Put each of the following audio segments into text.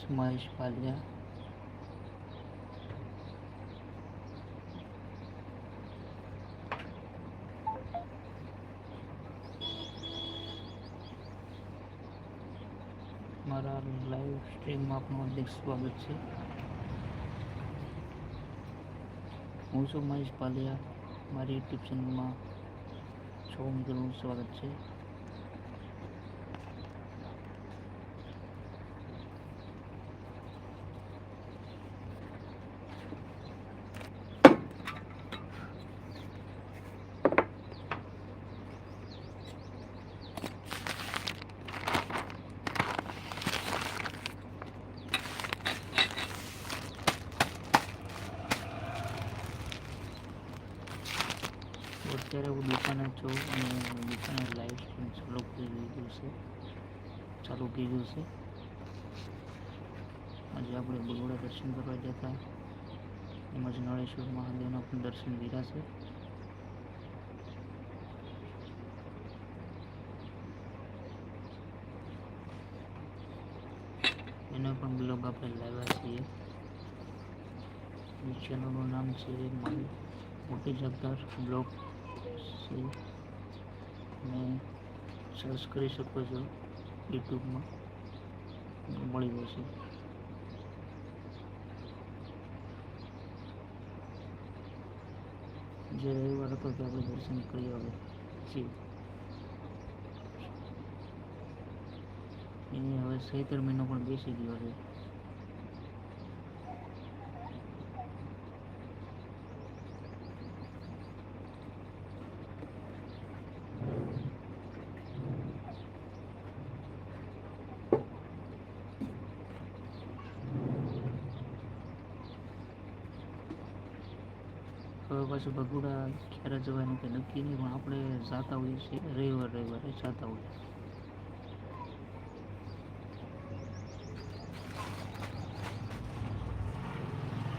મહેશ પાલિયા, મારા લાઈવ સ્ટ્રીમમાં આપનું હાર્દિક સ્વાગત છે. હું છું મહેશ પાલિયા. મારી યુટ્યુબ ચેનલમાં સૌ મિત્રોનું સ્વાગત છે. અત્યારે હું દુકાને છું અને દુકાને લાઈવ સ્ટ્રીમ ચાલુ થઈ ગયું છે. આજે આપણે બગોડા દર્શન કરવા જતા, તેમજ નળેશ્વર મહાદેવના પણ દર્શન કર્યા છે. એનો પણ બ્લોગ આપણે લાવ્યા છીએ. ચેનલનું નામ છે મોટી જગદાર બ્લોગ છે. તમે સર્ચ કરી શકો છો યુટ્યુબમાં, મળી જશે. જે રવિવાર હતો તે આપણે દર્શન કરી આવ્યા છીએ. એની હવે 17 મહિનો પણ બેસી ગયો છે. હવે પાછું બગોડા ક્યારે જવાનું કંઈ નક્કી નહીં, પણ આપણે જતા હોઈએ છીએ રવિવારે જતા હોઈએ.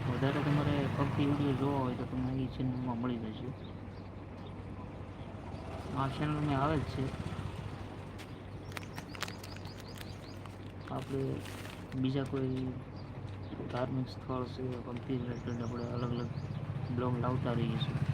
વધારે તમારે ભક્તિ વિડીયો જોવા હોય તો તમને એ ચેનલમાં મળી જશે. આ ચેનલમાં આવે જ છે. આપણે બીજા કોઈ ધાર્મિક સ્થળ છે, ભક્તિ રિલેટેડ આપણે અલગ અલગ બ્લોગ લાવતા રહીએ છીએ.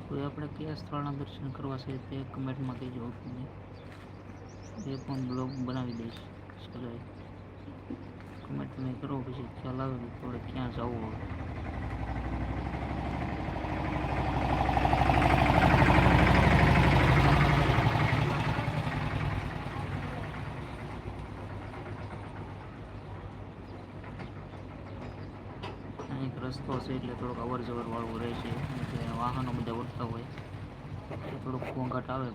કોઈ આપણે કયા સ્થળના દર્શન કરવા છે તે કમેન્ટમાં કહેજો. તમે તે પણ બ્લોગ બનાવી દઈશ. કમેન્ટ તમે કરો, પછી ખ્યાલ આવે કે આપણે ક્યાં જવું હોય. એક રસ્તો છે એટલે થોડોક અવર જવર વાળું રહે છે, એટલે વાહનો બધા વળતા હોય એટલે થોડોક ઘોંઘાટ આવે.